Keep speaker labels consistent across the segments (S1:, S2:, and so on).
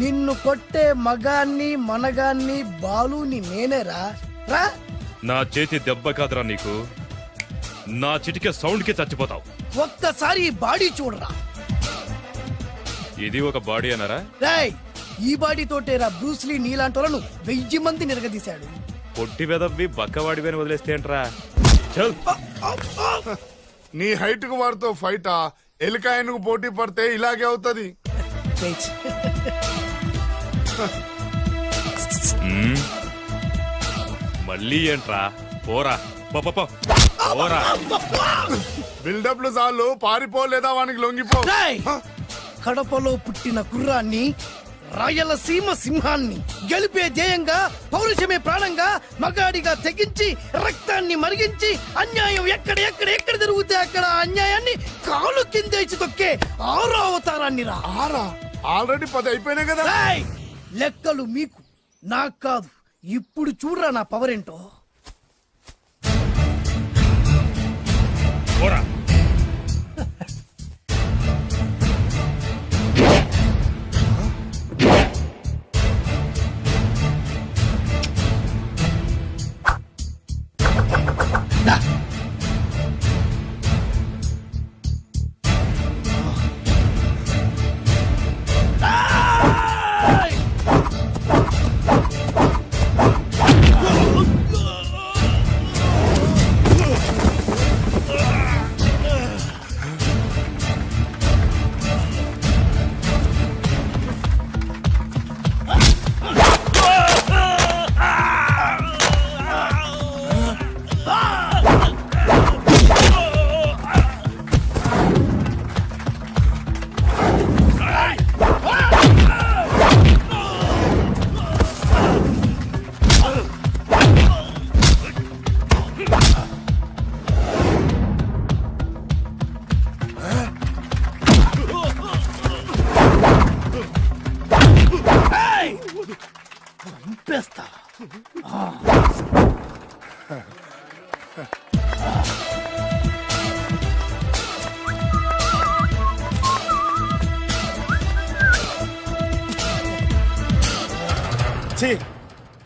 S1: నిన్ను కొట్టే మగాన్ని మనగాన్ని బాలుని నేనేరా రా.
S2: నా చేతి దెబ్బ కాదురా నీకు, నా చిటికే సౌండ్ కి చచ్చిపోతావు.
S1: ఒక్కసారి ఈ బాడీ చూడరా.
S2: ఇది ఒక బాడీ అన్నారా?
S1: రేయ్, ఈ బాడీ తోటేరా బ్రూస్లీ నీలాంటోలను 1000 మంది నిరగదీశాడు.
S2: పొట్టి వెదవ్వి బక్కవాడి అని వదిలేస్తే ఏంట్రా? చల్.
S3: నీ హైట్ కు వాడితో ఫైటా? ఎలికాయనకు పోటీ పడితే ఇలాగే అవుతది.
S2: మళ్ళీ ఏంట్రా? పోరా పోరా.
S3: బిల్డప్లు చాలు, పారిపోలేదా వానికి లొంగిపో.
S1: రేయ్, కడపలో పుట్టిన కుర్రాన్ని, రాయలసీమ సింహాన్ని గెలిపే ధ్యేయంగా, పౌరుషమే ప్రాణంగా, మగాడిగా తెగించి రక్తాన్ని మరిగించి అన్యాయం ఎక్కడ జరుగుతే అక్కడ అన్యాయాన్ని కాలు కిందేసి తొక్కే 6వ అవతారాన్ని రా.
S3: ఆల్రెడీ 10 అయిపోయినాయి కదా.
S1: రేయ్, లెక్కలు మీకు నాకు కాదు. ఇప్పుడు చూడరా నా పవర్ ఏంటో.
S2: పోరా.
S1: చంపేస్తా.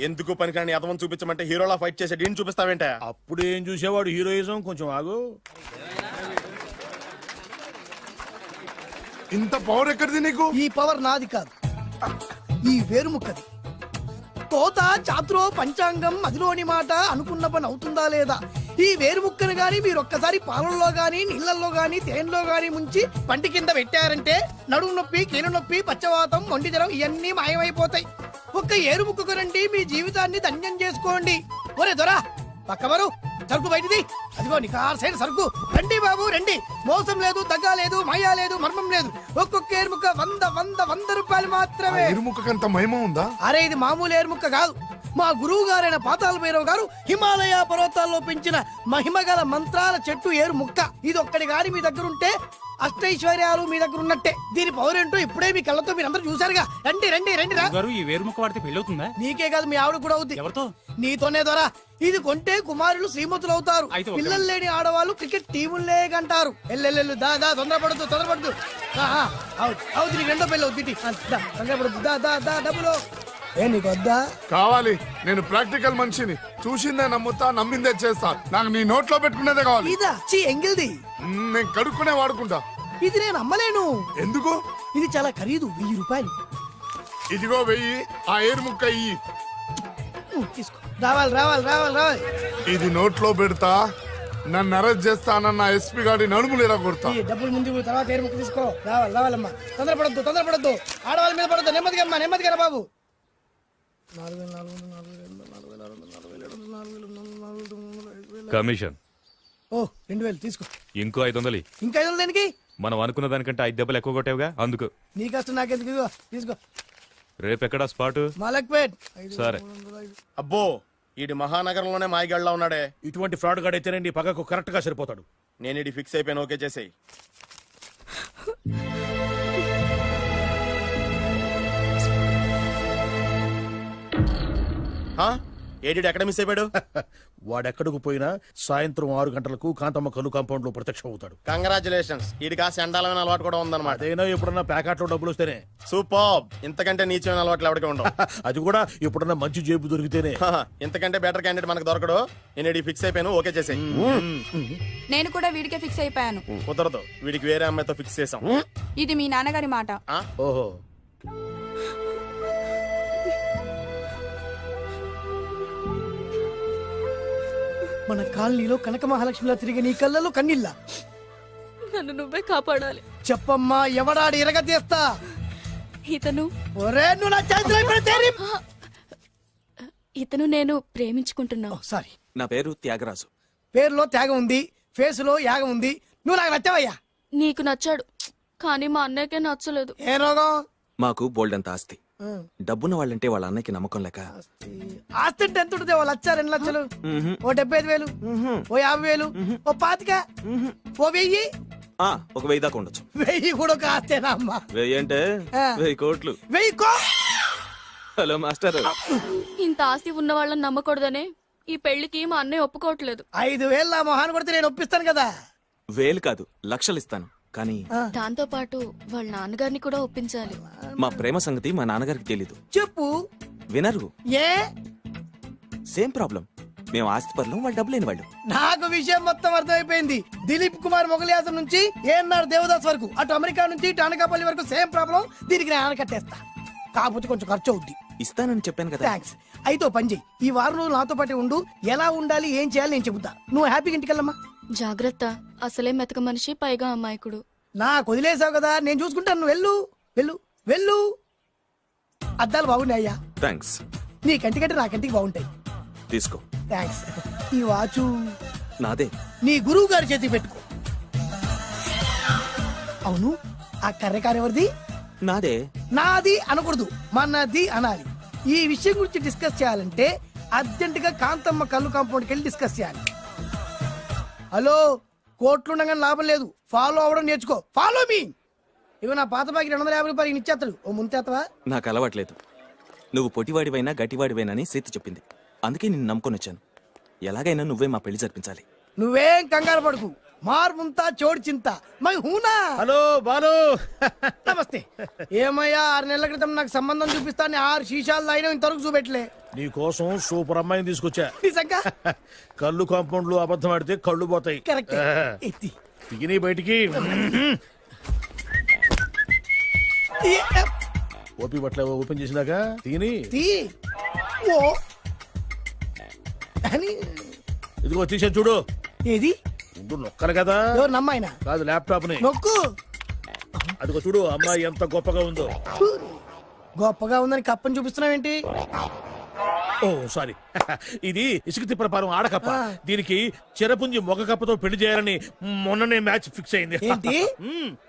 S4: ఎందుకు పనికిరాని అదవం చూపించమంటే హీరోలా ఫైట్ చేసే డీన్ చూపిస్తావేంట?
S5: అప్పుడు ఏం చూసేవాడు హీరోయిజం. కొంచెం ఆగు.
S3: ఇంత పవర్ ఎక్కడిది నీకు?
S1: ఈ పవర్ నాది కాదు, ఈ వేరుముక్కది. తోత చాతురో పంచాంగం అదిలోని మాట అనుకున్న పని అవుతుందా లేదా? ఈ వేరుముక్కను గాని మీరొక్కసారి పాలల్లో గాని నీళ్లలో గాని తేనెలో గాని ముంచి పంటి కింద పెట్టారంటే నడుము నొప్పి, కీలు నొప్పి, పచ్చవాతం, మొండి జ్వరం ఇవన్నీ మాయమైపోతాయి. ఒక్క ఏరుముక్కకు రండి, మీ జీవితాన్ని ధన్యం చేసుకోండి. ఒరే దొరా, పక్కవరు సరుకు బయటిది. అదిగో నికార్సైన సరుకు. రండి బాబు రండి. మోసం లేదు, దగ్గ లేదు, మాయా లేదు, మర్మం లేదు. ఒక్కొక్క ఏరుముక్క 100 రూపాయలు మాత్రమే.
S3: ఎరుముకంత మహిమ ఉందా?
S1: అరే, ఇది మామూలు ఏరుముక్క కాదు. మా గురువు గారైన పాతాళ భైరవ్ గారు హిమాలయ పర్వతాల్లో పెంచిన మహిమగల మంత్రాల చెట్టు ఏరు ముక్క. ఇది ఒక్కడి గాని మీ దగ్గర ఉంటే అష్టైశ్వర్యాలు మీ దగ్గర ఉన్నట్టే. దీని పవర్ ఏంటో ఇప్పుడే మీ కళ్ళతో మీరందరూ చూసారుగా. రండి రండి రండి రా.
S6: ఈ వేరుముక్క వాడితే పెళ్ళవుతుందా?
S1: నీకే కాదు, మీ ఆవిడ కూడా అవుతుంది.
S6: ఎవరితో? నీతోనే
S1: ద్వారా. ఇది కొంటే కుమారులు శ్రీమంతులు అవుతారు. పిల్లలు లేని ఆడవాళ్ళు క్రికెట్ టీములే కంటారు. ఎల్లెల్లు దా దా, తొందరపడద్దు. అవుతుంది, నీకు రెండో పెళ్ళి అవుతుంది. తొందరపడద్దు, దా దా దా. డబ్బులు ఏ నీకు వద్దా?
S3: కావాలి. నేను ప్రాక్టికల్ మనిషిని. చూసిందే నమ్ముతా, నమ్మిందే చేస్తా. నాకు నీ నోట్లో పెట్టుకునేదే కావాలి.
S1: ఇదా చీ ఎంగిల్ది.
S3: నేను కడుక్కునే వాడుకుంటా.
S1: ఇది నేను అమ్మలేను.
S3: ఎందుకు?
S1: ఇది చాలా ఖరీదు, 1000 రూపాయలు.
S3: ఇదిగో 1000. ఆ ఏరు ముక్క ఇయ్యి.
S1: తీసుకో. రావాలి.
S3: ఇది నోట్లో పెడతా, నన్ను అరెస్ట్ చేస్తానన్న ఎస్పీ గారి నడుములు ఇలా కొడతా.
S1: డబ్బులు ముందు తర్వాత ఏరు ముక్క తీసుకో. రావాలమ్మా. తొందరపడద్దు. ఆడవాళ్ళ మీద పడద్దు. నెమ్మదిగా బాబు.
S2: కమిషన్.
S1: ఓ 2000 తీసుకో.
S2: ఇంకో 500.
S1: ఇంకా 500 దేనికి?
S2: మనం అనుకున్న దానికంటే 5 దెబ్బలు ఎక్కువ కొట్టావుగా, అందుకు.
S1: నీ కష్టం నాకెందుకు? ఇదిగో తీసుకో.
S2: రేపెక్కడా స్పాట్?
S1: మలక్పేట్.
S2: సరే.
S4: అబ్బో, ఈడి మహానగరంలోనే మాయగాళ్ళ ఉన్నాడే.
S5: ఇటువంటి ఫ్రాడ్ గాడు అయితేనండి పగకు కరెక్ట్ గా సరిపోతాడు.
S4: నేను ఇది ఫిక్స్ అయిపోయాను. ఓకే చేసేయి. ఏడి ఎక్కడ మిస్ అయిపోయాడు?
S5: వాడెక్కడికి పోయినా సాయంత్రం 6 గంటలకు కాంతమ్మ కల్లు కాంపౌండ్ లో ప్రత్యక్షం అవుతాడు.
S4: కంగ్రాచులేషన్స్. వీడికి ఆ సెండాలమైన అలవాటు కూడా ఉందన్నమాట.
S5: అదైనా ఎప్పుడన్నా ప్యాకెట్లో డబ్బులు వస్తేనే.
S4: సూపర్. ఇంతకంటే నీచమైన అలవాట్లు ఎవరికి ఉండవు.
S5: అది కూడా ఎప్పుడన్నా మంచి జేబు దొరికితేనే.
S4: ఇంతకంటే బెటర్ క్యాండిడేట్ మనకు దొరకడు. నేను ఫిక్స్ అయిపోయాను. ఓకే చేసేయి.
S7: నేను కూడా వీడికే ఫిక్స్ అయిపోయాను.
S4: కుదరదు. వీడికి వేరే అమ్మాయితో ఫిక్స్ చేసాం.
S7: ఇది మీ నాన్నగారి మాట.
S5: ఓహో,
S1: మన కాలనీలో కనక మహాలక్ష్మిలా తిరిగి నీ కళ్ళలో కన్నీళ్ళ.
S8: నన్ను నువ్వే కాపాడాలి.
S1: చెప్పమ్మా, ఎవడాడు ఎరగ తీస్తా.
S8: ఇతను
S1: ఒరే నువ్వు నా చేతిలో పెడితేరి.
S8: ఇతను నేను ప్రేమించుకుంటున్నావు.
S1: సారీ,
S9: నా పేరు త్యాగరాజు.
S1: పేరులో త్యాగం ఉంది, ఫేస్ లో యాగం ఉంది. నువ్వు నాకు నచ్చావయ్యా.
S8: నీకు నచ్చాడు, కానీ మా అన్నయ్యకే నచ్చలేదు.
S1: ఏ రోగం?
S9: మాకు బోల్డంత ఆస్తి. డబ్బున్న వాళ్ళంటే వాళ్ళ అన్నయ్యకి నమ్మకం లేక.
S1: ఆస్తి అంటే ఎంత ఉంటుంది? 2 లక్షలు, ఓ 75,000, ఓ 50,000, ఓ 25,000, ఓ 1000.
S9: ఒక 1000 దాకా ఉండొచ్చు.
S1: 1000 కూడా ఒక ఆస్తేనా అమ్మా?
S9: 1000 అంటే 1000 కోట్లు.
S1: 1000
S9: హలో మాస్టర్.
S8: ఇంత ఆస్తి ఉన్న వాళ్ళని నమ్మకూడదనే ఈ పెళ్లికి మా అన్నయ్య ఒప్పుకోవట్లేదు.
S1: 5,000 నా మొహాన్ని కొడితే నేను ఒప్పిస్తాను కదా.
S9: 1000 కాదు, లక్షలు ఇస్తాను. కానీ
S8: దాంతో పాటు వాళ్ళ నాన్నగారిని కూడా ఒప్పించాలి.
S9: మా ప్రేమ సంగతి మా నాన్నగారికి తెలీదు.
S1: చెప్పు.
S9: వినరు.
S1: ఏ?
S9: Same problem. మేము ఆస్తి పరులం, వాళ్ళు డబ్బు లేని వాళ్ళు.
S1: నాకు విషయం మొత్తం అర్థమైపోయింది. దిలీప్ కుమార్ మొగలియాసం నుంచి ఏఎన్ఆర్ దేవదాస్ వరకు, అటు అమెరికా నుంచి ఇటు అనకాపల్లి వరకు సేమ్ ప్రాబ్లం. దీనికి నేను కట్టేస్తా. కాకపోతే కొంచెం ఖర్చు అవుద్ది.
S9: ఇస్తానని చెప్పాను కదా.
S1: థ్యాంక్స్. అయితే ఓ పని చెయ్యి, ఈ వారం రోజులు నాతో పాటు ఉండు. ఎలా ఉండాలి, ఏం చేయాలి నేను చెబుతా. నువ్వు హ్యాపీగా ఇంటికెళ్ళమ్మా.
S8: జాగ్రత్త, అసలే మెతక మనిషి, పైగా అమాయకుడు.
S1: నాకు వదిలేసావు కదా, నేను చూసుకుంటాను. నువ్వు వెళ్ళు వెళ్ళు వెళ్ళు. అద్దాలు బాగున్నాయ్యా.
S9: థ్యాంక్స్.
S1: నీ కంటికంటే నా కంటికి బాగుంటాయి.
S9: తీసుకో.
S1: థ్యాంక్స్. ఈ వాచు
S9: నాదే.
S1: నీ గురువు గారి చేతికి పెట్టుకో. అవును, ఆ కర్రెకారు ఎవరిది?
S9: నాదే.
S1: నాది అనకూడదు, మనది అనాలి. ఈ విషయం గురించి డిస్కస్ చేయాలంటే అర్జెంట్ గా కాంతమ్మ కల్లు కాంపౌండ్కి వెళ్ళి డిస్కస్ చేయాలి. హలో, కోట్లుండగానే లాభం లేదు. ఫాలో అవ్వడం నేర్చుకో. Follow me. ఇవి నా పాత బాకి 250 రూపాయలు ఇచ్చేస్తాడు. ఓ ముంతేత్తవా?
S9: నాకు అలవాట్లేదు. నువ్వు పొటివాడివైనా గట్టివాడివైనా అని సేతు చెప్పింది. అందుకే నిన్ను నమ్ముకొని వచ్చాను. ఎలాగైనా నువ్వే మా పెళ్లి జరిపించాలి.
S1: నువ్వేం కంగారు పడుకు. మార్ముంతా చోడు చింత మై హూనా.
S5: హలో బాలు.
S1: నమస్తే. ఏమయ్యా, 6 నెలల క్రితం నాకు సంబంధం చూపిస్తాను 6 శీషాలు అయినా ఇంతవరకు చూపెట్టలే.
S5: నీ కోసం సూపర్ అమ్మాయిని తీసుకొచ్చా.
S1: నిజంగా?
S5: కళ్ళు కాంపౌండ్ లో అబద్ధం ఆడితే కళ్ళు పోతాయి.
S1: కరెక్ట్. ఎత్తి
S5: తిని బయటికి. ఓపి బట్ల ఓపెన్ చేసినాక తిని.
S1: ఓ అని
S5: ఇదిగో తీసే చూడు.
S1: ఏది?
S5: ముందు నొక్కరు కదా.
S1: ఎవరు నమ్మాయినా?
S5: కాదు, ల్యాప్టాప్ ని
S1: నొక్కు.
S5: అదిగో చూడు, అమ్మాయి ఎంత గొప్పగా ఉందో.
S1: గొప్పగా ఉందని కప్పని చూపిస్తున్నావేంటి?
S5: ఓ సారీ. ఇది ఇసుక తిప్పల పారం ఆడకప్ప. దీనికి చిరపుంజి మొగ కప్పతో పెళ్లి చేయాలని మొన్ననే మ్యాచ్ ఫిక్స్ అయింది.
S1: ఏంటి?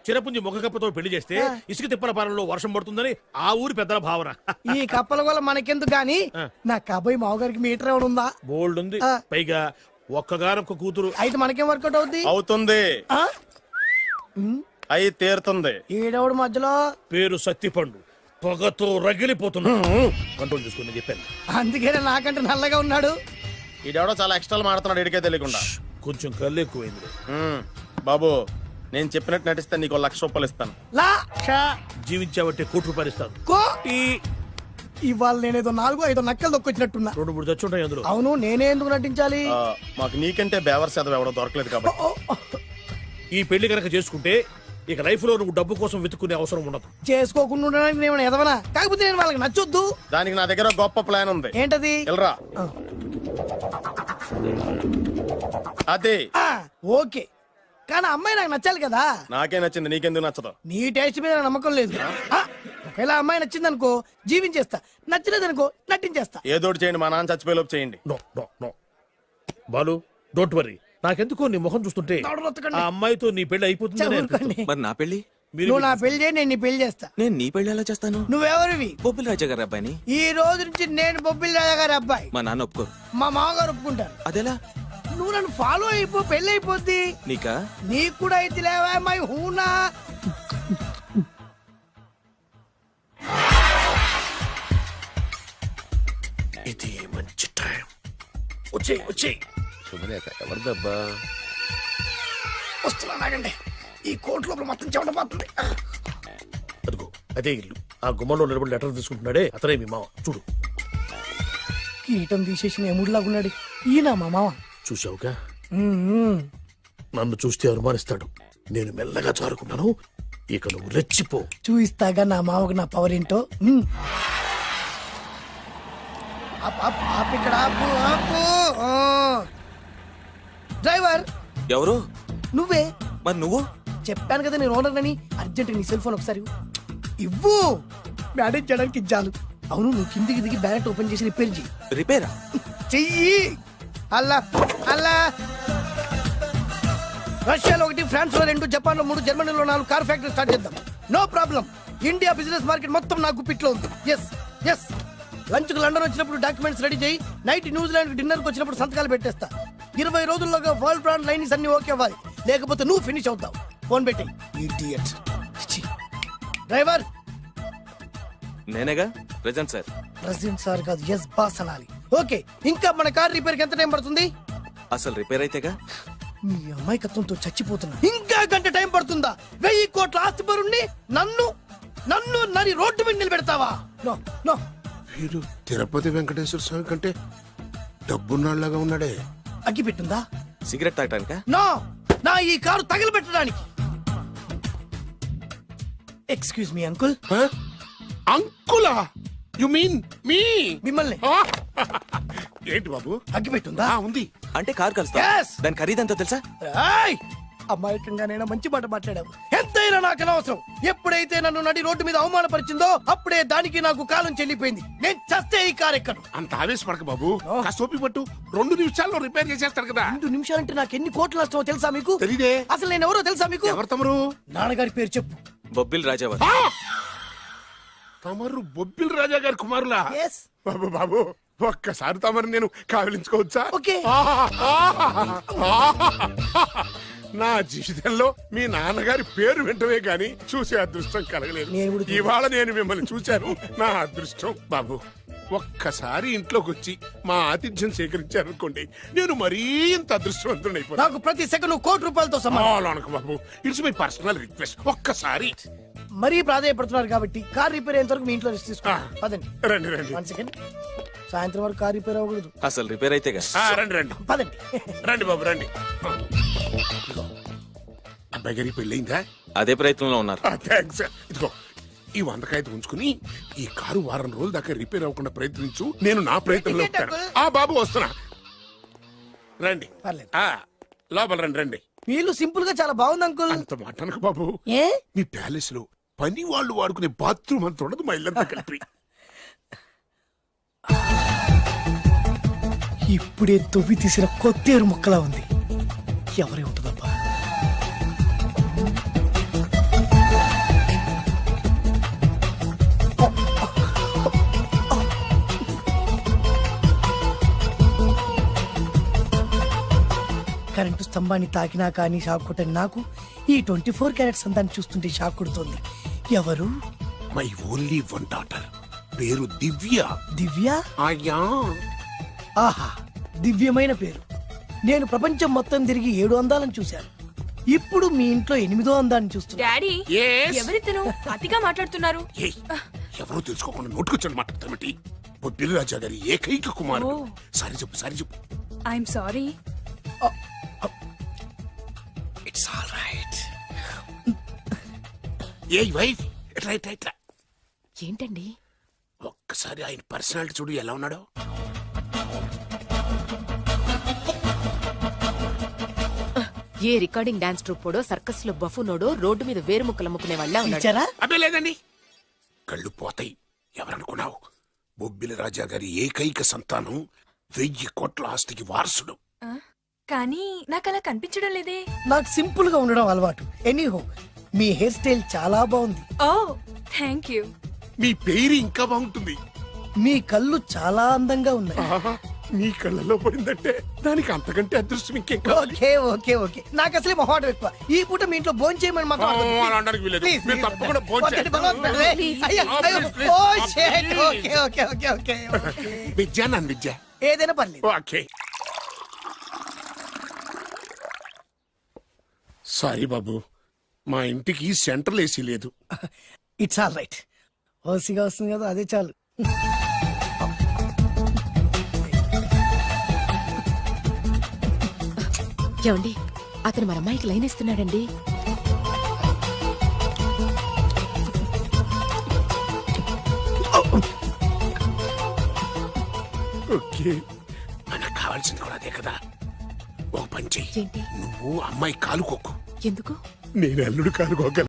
S5: చిరపుంజి మొగ కప్పతో పెళ్లి చేస్తే ఇసుక తిప్పల పారంలో వర్షం పడుతుందని ఆ ఊరి పెద్దల భావన.
S1: ఈ కప్పల వల్ల మనకెందుకు గాని, నా కాబోయే మావగారికి మీటర్ ఎవడు ఉందా?
S5: బోల్డ్ ఉంది. పైగా ఒక్కగానొక్క కూతురు.
S1: అయితే మనకేం వర్కౌట్ అవుద్ది?
S4: అవుతుంది. అయి తీరుతుంది.
S1: ఈడవుడు మధ్యలో
S5: పేరు సత్తిపండు. పొగతో రగిలిపోతున్నా. కంట్రోల్ చూసుకుని చెప్పాను.
S1: అందుకేనే నాకంటే నల్లగా ఉన్నాడు.
S4: ఈడెవడో చాలా ఎక్స్ట్రా మాడుతున్నాడు. ఇడికే తెలియకుండా.
S5: కొంచెం కళ్ళు ఎక్కువైంది.
S4: బాబు, నేను చెప్పినట్టు నటిస్తే నీకు 1,00,000 రూపాయలు ఇస్తాను.
S5: జీవించావంటే ₹1,00,000 ఇస్తాను.
S1: ఇవాళ నేనేదో 4-5 నక్కలు దొక్కొచ్చినట్టున్నా.
S5: 2-3 చచ్చుంటాయి అందులో.
S1: అవును, నేనే ఎందుకు నటించాలి?
S4: మాకు నీకంటే బేవర్ చదువు ఎవడో దొరకలేదు కాబట్టి.
S5: ఈ పెళ్లి కనుక చేసుకుంటే ఇక లైఫ్ లో నువ్వు డబ్బు కోసం వెతుక్కునే అవసరం ఉండదు.
S1: చేసుకోకుండా ఉండడానికి నేను ఎదవనా? కాకపోతే నేను వాళ్ళకి నచ్చొద్దు.
S4: దానికి నా దగ్గర గొప్ప ప్లాన్ ఉంది.
S1: ఏంటది?
S4: వెళ్ళరా. అదే.
S1: ఓకే, కానీ అమ్మాయి నాకు నచ్చాలి కదా.
S4: నాకే నచ్చింది, నీకెందుకు నచ్చదు?
S1: నీ టేస్ట్ మీద నాకు నమ్మకం లేదు. ఒకవేళ అమ్మాయి నచ్చింది అనుకో జీవించేస్తా, నచ్చలేదనుకో నటించేస్తా.
S4: ఏదోటి చేయండి, మా నాన్న చచ్చిపోయేలోపు చేయండి.
S5: No no no Balu, don't worry. నాకెందుకో నీ ముఖం చూస్తుంటే ఆ అమ్మాయితో నీ పెళ్లి అయిపోతుంది.
S9: మరి నా పెళ్లి?
S1: నువ్వు నా పెళ్లి చేయి, నేను నీ పెళ్లి చేస్తా.
S9: నేను నీ పెళ్లి ఎలా చేస్తాను?
S1: నువ్వెవరివి?
S9: బొబ్బిలి రాజా గారి అబ్బాయిని.
S1: ఈ రోజు నుంచి నేను బొబ్బిలి రాజా గారి అబ్బాయి.
S9: మా నాన్న ఒప్పుకోరు.
S1: మా మామగారు ఒప్పుకుంటారు.
S9: అదెలా?
S1: నువ్వు నన్ను ఫాలో అయిపో, పెళ్లి అయిపోద్ది.
S9: నీకా?
S1: నీకు కూడా అయితే లేవా మై హూనా.
S5: ఇది మంచి టైం. వచ్చేయ్.
S3: శుభలేఖ ఎవరిదబ్బా?
S1: వస్తున్నా నాగండి. ఈ కోర్టు లోపల మొత్తం చెమట పోతుంది.
S5: అదిగో అదే ఇల్లు. ఆ గుమ్మంలో నిలబడి లెటర్ తీసుకుంటున్నాడే అతనే మీ మామ. చూడు.
S1: కీటం తీసేసిన ఎముడిలాగున్నాడు. ఈయన మా మామ.
S5: చూసావుగా,
S1: మ్మ్.
S5: నన్ను చూస్తే అనుమానిస్తాడు. నేను మెల్లగా చారుకున్నాను. ఇక నువ్వు రెచ్చిపో.
S1: చూయిస్తాగా నా మామకు నా పవర్ ఏంటో. మ్మ్. ఆపు ఇక్కడ, ఆపు ఆపు. ఆ. డ్రైవర్
S9: ఎవరు?
S1: నువ్వే.
S9: మరి నువ్వు?
S1: చెప్పాను కదా నేను ఓనర్ అని. అర్జెంట్ నీ సెల్ ఫోన్ ఒకసారి ఇవ్వు. మేనేజ్ చేయడానికి ఇచ్చాను. అవును, నువ్వు కిందికి దిగి బ్యానెట్ ఓపెన్ చేసి రిపేర్ చెయ్యి.
S9: రిపేరా?
S1: చెయ్యి. అల్లా అల్లా. రష్యాలో 1, ఫ్రాన్స్ లో 2, జపాన్ లో 3, జర్మనీలో 4 కార్ ఫ్యాక్టరీ స్టార్ట్ చేద్దాం. No problem. India business market మొత్తం నా గుప్పిట్లో ఉంది. Yes yes. లంచ్ కు లండన్ వచ్చినప్పుడు డాక్యుమెంట్స్ రెడీ చేయి. నైట్ న్యూజిలాండ్ కి డిన్నర్ కి వచ్చినప్పుడు సంతకాలు పెట్టేస్తా. 20 రోజుల్లోగా వరల్డ్ బ్రాండ్ లైన్స్ అన్ని ఓకే అవ్వాలి. లేకపోతే నువ్వు ఫినిష్ అవుతావు. ఫోన్ పెట్టి. ఇడియట్. డ్రైవర్.
S9: నేనేగా ప్రెజెంట్ సార్.
S1: ప్రెసిడెంట్ సార్ కాదు, ఎస్ బాస్ అనాలి. ఓకే, ఇంకా మన కార్ రిపేర్ కి ఎంత టైం పడుతుంది?
S9: అసలు రిపేర్ అయితేగా.
S1: మీ అమాయకత్వంతో చచ్చిపోతున్నా. ఇంకా గంట టైం పడుతుందా? 1000 కోట్ల ఆస్తి పరుణ్ణి నన్ను నన్ను నరి రోడ్డు మీద నిలబెడతావా? No no.
S3: వీడు తిరుపతి వెంకటేశ్వర స్వామి కంటే డబ్బున్నాళ్ళగా ఉన్నాడే.
S1: అగ్గి పెట్టుందా?
S9: సిగరెట్ తాగటానికా?
S1: నో, నా ఈ కారు తగలబెట్టడానికి. Excuse me uncle.
S3: అంకులా? You mean me?
S1: మిమ్మల్ని.
S3: ఏంటి బాబు?
S1: అగ్గి పెట్టుందా?
S3: ఉంది.
S9: అంటే కార్ కలుస్తా.
S1: Yes.
S9: దాని ఖరీదంతా తెలుసా?
S1: ఏయ్! అమాయకంగానైనా మంచి మాట మాట్లాడావు. ఎంతైనా నాకు అనవసరం. ఎప్పుడైతే నన్ను నడి రోడ్డు మీద అవమానపరిచిందో అప్పుడే దానికి నాకు కాలం చెల్లిపోయింది. నేను చస్తే ఈ కారు ఎక్కను.
S3: అంత ఆవేశపడక బాబు. కాస్త ఓపిక పట్టు. 2 నిమిషాల్లో రిపేర్ చేసేస్తారు కదా.
S1: 2 నిమిషాలంటే నాకు ఎన్ని కోట్ల నష్టమో తెలుసా మీకు?
S3: తెలీదే.
S1: అసలు నేను ఎవరో తెలుసా మీకు?
S3: ఎవరు తమరు?
S1: నాన్నగారి పేరు చెప్పు.
S9: బొబ్బిల్ రాజావారు.
S3: తమరు బొబ్బిల్ రాజా గారి కుమారులా?
S1: Yes.
S3: బాబు బాబు, ఒక్కసారి తమరు నేను కావలించుకోవచ్చా?
S1: ఓకే.
S3: నా జీవితంలో మీ నాన్నగారి పేరు వింటమే గాని చూసే అదృష్టం కలగలేదు.
S1: నేను కూడా చూడలేదు.
S3: ఇవాళ నేను మిమ్మల్ని చూశాను. నా అదృష్టం. బాబు, ఒక్కసారి ఇంట్లోకి వచ్చి మా ఆతిథ్యం సేకరించారనుకోండి, నేను మరీ ఇంత అదృష్టవంతుడైపోతాను.
S1: నాకు ప్రతి సెకండ్ కోటి సమానం.
S3: బాబు, ఇట్స్ మై పర్సనల్ రిక్వెస్ట్. ఒక్కసారి.
S1: మరీ ప్రాధాయపడుతున్నారు కాబట్టి కార్ రిపేర్ అయ్యేంత వరకు మీ ఇంట్లో రెస్ట్ తీసుకో. పదండి.
S3: రండి రండి.
S1: 1 సెకండ్. సాయంత్రం వరకు కార్ రిపేర్ అవ్వకూడదు.
S9: అసలు రిపేర్ అయితేగా.
S3: రండి రండి.
S1: పదండి.
S3: రండి బాబు రండి. అబ్బాయి గారికి పెళ్ళయిందా?
S9: అదే ప్రయత్నంలో ఉన్నారు.
S3: థ్యాంక్స్. ఇదిగో ఈ 100 కాగితం ఉంచుకుని ఈ కారు వారం రోజుల దాకా రిపేర్ అవ్వకుండా ప్రయత్నించు. నేను నా ప్రయత్నంలో ఉంటాను. బాబు వస్తున్నా. రండి.
S1: పర్లేదు.
S3: లోపల రండి రండి.
S1: వీళ్ళు సింపుల్ గా చాలా బాగుంది అంకుల్.
S3: అంత మాట అనకు బాబు.
S1: ఏ?
S3: మీ ప్యాలెస్ లో పని వాళ్ళు వాడుకునే బాత్రూమ్ అంత ఉండదు మా ఇల్లంతా కలిపి.
S1: ఇప్పుడే తొవ్వి తీసిన కొత్తేరు ముక్కలా ఉంది. ఎవరే ఉంటుందబ్బా? కరెంటు స్తంభాన్ని తాకినా కానీ షాక్ కొట్టని నాకు ఈ 24 క్యారెట్స్ అందాన్ని చూస్తుంటే షాక్ కొడుతోంది. ఎవరు?
S3: My only 1 daughter. పేరు దివ్య.
S1: దివ్య?
S3: అయ్యా.
S1: ఆహా, దివ్యమైన పేరు. నేను ప్రపంచం మొత్తం తిరిగి 7 అందాలను చూశాను. ఇప్పుడు మీ ఇంట్లో 8వ అందాన్ని చూస్తున్నా.
S8: Daddy,
S3: Yes?
S8: ఎవరితను అతిగా మాట్లాడుతున్నారు?
S3: ఏయ్, ఎవరో తెలుసుకోకుండా నోటుకొచ్చాడు మాట్లాడతామటి. బొబ్బిలి రాజా గారి ఏకైక కుమారుడు. సారీ చెప్పు, సారీ చెప్పు.
S8: I'm sorry.
S3: It's all right. A wife, ఇట్లా ఇట్లా ఇట్లా.
S8: ఏంటండి?
S3: ఒక్కసారి ఆయన పర్సనాలిటీ చూడు ఎలా ఉన్నాడో.
S10: ఏ రికార్డింగ్ డాన్స్ ట్రూపోడో, సర్కస్ లో బఫునోడో, రోడ్డు మీద వేరుముక్కలు అమ్ముకునే వాళ్ళ ఉన్నాడు.
S1: ఇచ్చారా?
S3: అబ్బే లేదండి. కళ్ళు పోతాయి. ఎవరనుకున్నావు? బొబ్బిలి రాజా గారి ఏకైక సంతానం, 1000 కోట్ల ఆస్తికి వారసుడు.
S8: కానీ నాకు అలా కనిపించడం లేదే.
S1: నాకు సింపుల్ గా ఉండడం అలవాటు. ఎనీహో, మీ హెయిర్ స్టైల్ చాలా బాగుంది.
S8: ఓ థ్యాంక్ యూ.
S3: మీ పేరు ఇంకా బాగుంటుంది.
S1: మీ కళ్ళు చాలా అందంగా ఉన్నాయి.
S3: ఆహా, నీ కళ్ళలో పడిందంటే దానికి అంతకంటే అదృష్టం ఇంకేం కావాలి?
S1: Okay okay okay. నాకు అసలే మొహాటం ఎక్కువ. ఈ పూట మీ ఇంట్లో భోజనం చేయమని మాత్రం అడగద్దు.
S3: అలా అనడానికి వీలేదు.
S1: Please,
S3: మీరు
S1: please.
S3: తప్పకుండా భోజనం
S1: వద్దండి,
S3: చేయండి.
S1: బలవంతం పెట్టండి.
S3: Please.
S1: అయ్యో, అయ్యో.
S3: Please, please.
S1: ఓ, shit.
S3: Please.
S1: Okay okay okay okay okay.
S3: Vidya నన్ను విద్య.
S1: ఏదైనా పర్లేదు.
S3: ఓకే. సారీ బాబు, మా ఇంటికి సెంట్రల్ ఏసీ లేదు.
S1: It's all right. ఓసిగా వస్తుంది కదా, అదే చాలు.
S10: ఏమండి, అతను మన అమ్మాయికి లైన్ ఇస్తున్నాడండి.
S3: ఓకే, మనకు కావాల్సింది కూడా అదే కదా. ఒక పని చెయ్యి,
S10: ఏంటి?
S3: నువ్వు అమ్మాయి కాలుకోకు,
S10: ఎందుకు?
S3: నేను అల్లుడు కాలుకోగలను.